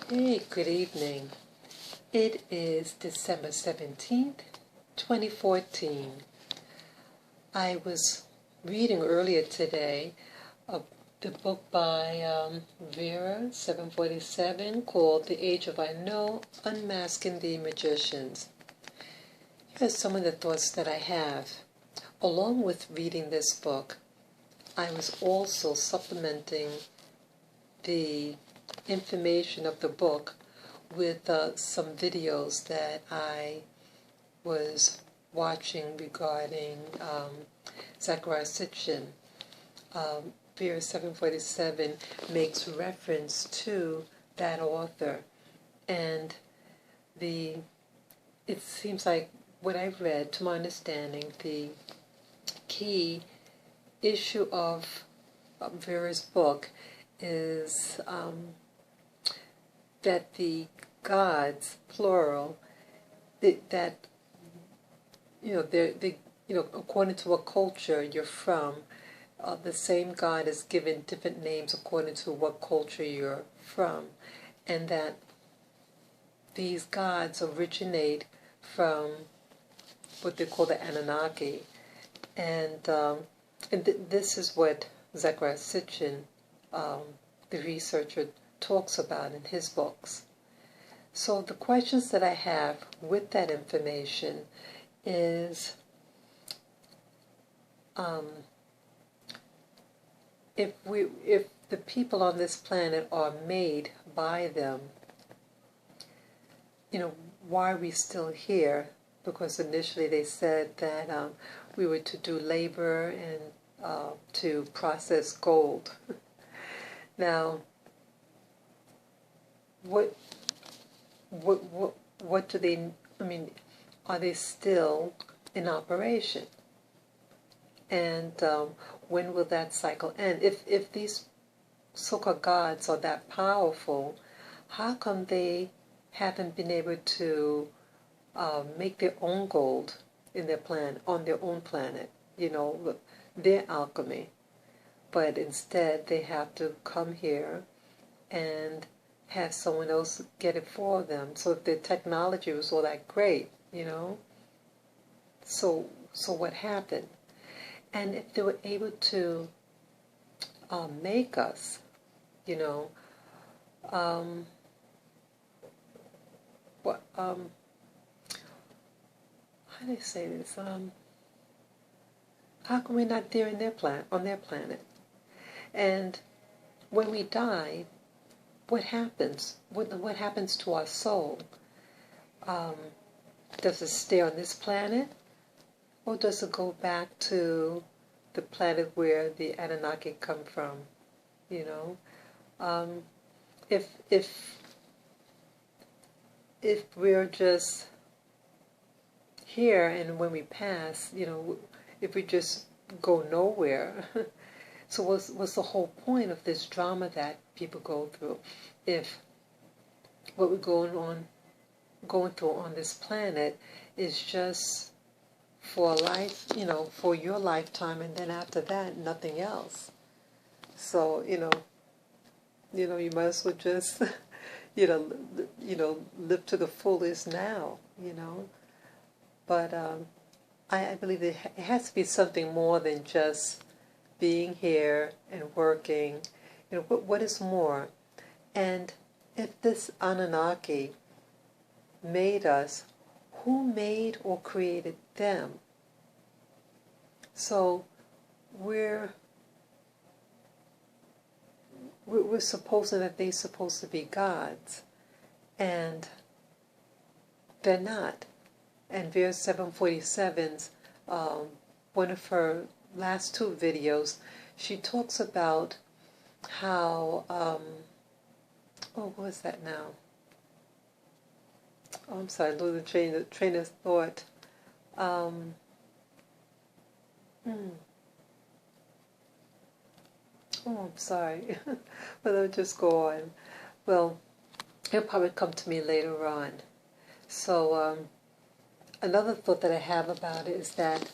Hey, good evening. It is December 17th, 2014. I was reading earlier today the book by Vera 747 called The Age of I Know, Unmasking the Magicians. Here's some of the thoughts that I have. Along with reading this book, I was also supplementing the information of the book with some videos that I was watching regarding Zecharia Sitchin. Vera 747 makes reference to that author, and it seems like what I've read, to my understanding, the key issue of Vera's book is that the gods, plural, that according to what culture you're from, the same God is given different names according to what culture you're from, and that these gods originate from what they call the Annunaki, and this is what Zecharia Sitchin, the researcher, talks about in his books. So the questions that I have with that information is, if the people on this planet are made by them, why are we still here? Because initially they said that we were to do labor and to process gold. Now, what do they, are they still in operation? And when will that cycle end? If these so-called gods are that powerful, how come they haven't been able to make their own gold in their on their own planet, their alchemy? But instead they have to come here and have someone else get it for them. So if the technology was all that great, so what happened? And if they were able to make us, how do they say this? How come we're not there in on their planet? And when we die, what happens? What happens to our soul? Does it stay on this planet, or does it go back to the planet where the Annunaki come from? If we're just here and when we pass, if we just go nowhere. So what's the whole point of this drama that people go through? If what we're going through on this planet is just for life, for your lifetime, and then after that, nothing else. So, you might as well just, live to the fullest now, But I believe it has to be something more than just being here and working. What is more? And if this Anunnaki made us, who made or created them? So we're supposing that they're supposed to be gods, and they're not. And Vera 747's one of her last two videos, she talks about how what was that now? Oh, I'm sorry, losing the train of thought. Oh, I'm sorry. But I'll just go on. Well, it'll probably come to me later on. So another thought that I have about it is that,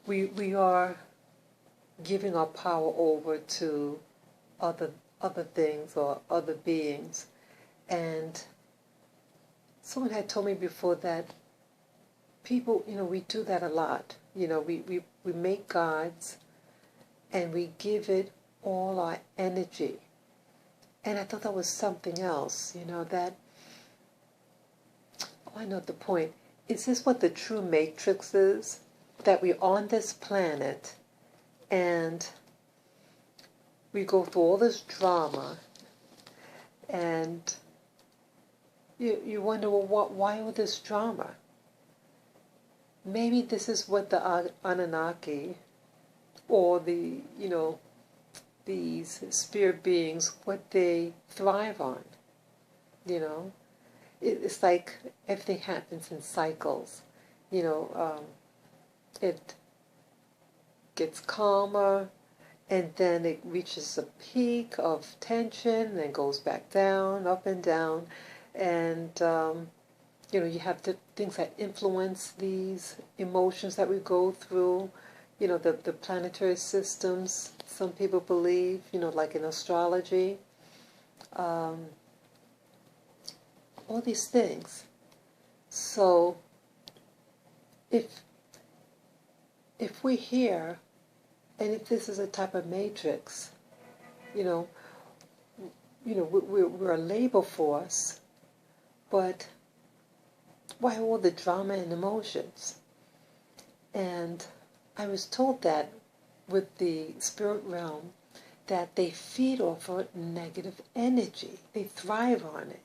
we are giving our power over to other other things or other beings. And someone had told me before that people, we do that a lot. We make gods and we give it all our energy. And I thought that was something else, that, I know the point. Is this what the true matrix is? That we're on this planet and we go through all this drama and you wonder, well, why all this drama? Maybe this is what the Annunaki or these spirit beings, what they thrive on. It's like everything happens in cycles. It gets calmer, and then it reaches a peak of tension, and then goes back down, up and down, and you have the things that influence these emotions that we go through. The planetary systems. Some people believe, like in astrology. All these things. So if we're here, and if this is a type of matrix, we're a labor force, but why all the drama and emotions? And I was told that with the spirit realm, that they feed off of negative energy. They thrive on it.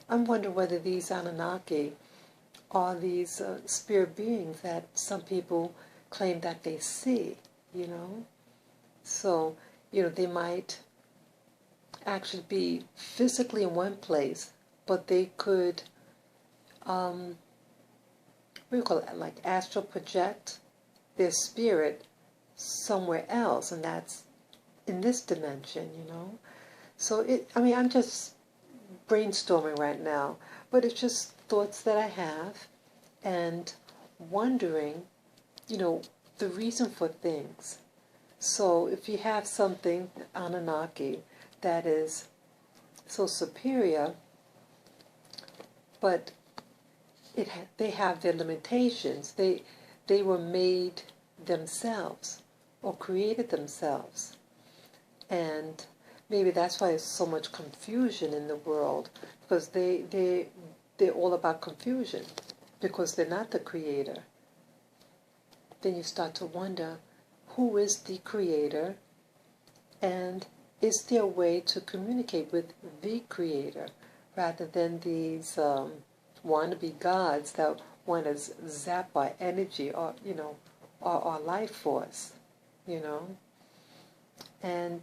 I'm wondering whether these Anunnaki are these spirit beings that some people claim that they see, So, they might actually be physically in one place, but they could, what do you call it, like astral project their spirit somewhere else, and that's in this dimension, So I'm just brainstorming right now, but it's just thoughts that I have and wondering, the reason for things. So if you have something, Anunnaki, that is so superior, but they have their limitations. They were made themselves or created themselves. And maybe that's why there's so much confusion in the world, because they're all about confusion, because they're not the creator. Then you start to wonder, who is the creator, and is there a way to communicate with the creator rather than these wannabe gods that want to zap our energy or our life force, and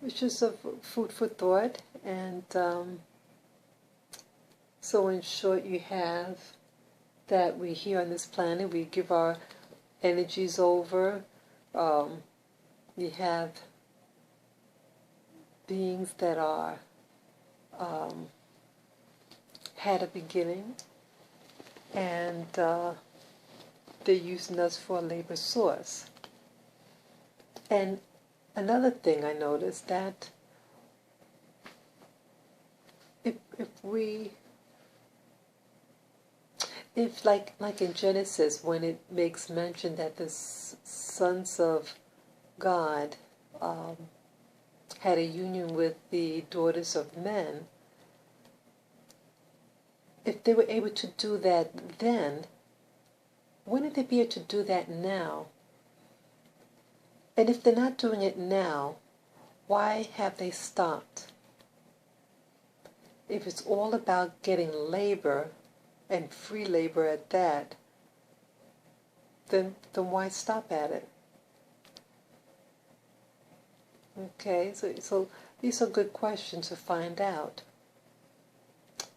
it's just a food for thought. And so in short, you have that we here on this planet, we give our energies over. We have beings that are had a beginning, and they're using us for a labor source. And another thing I noticed, that if like in Genesis, when it makes mention that the sons of God had a union with the daughters of men, if they were able to do that then, wouldn't they be able to do that now? And if they're not doing it now, why have they stopped? If it's all about getting labor, and free labor at that, then why stop at it? Okay, so these are good questions to find out.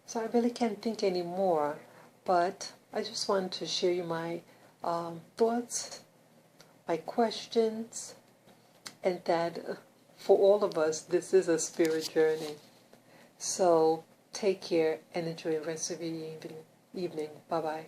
So I really can't think anymore, but I just wanted to share you my thoughts, my questions, and that for all of us, this is a spirit journey. So take care and enjoy the rest of your evening. Bye-bye.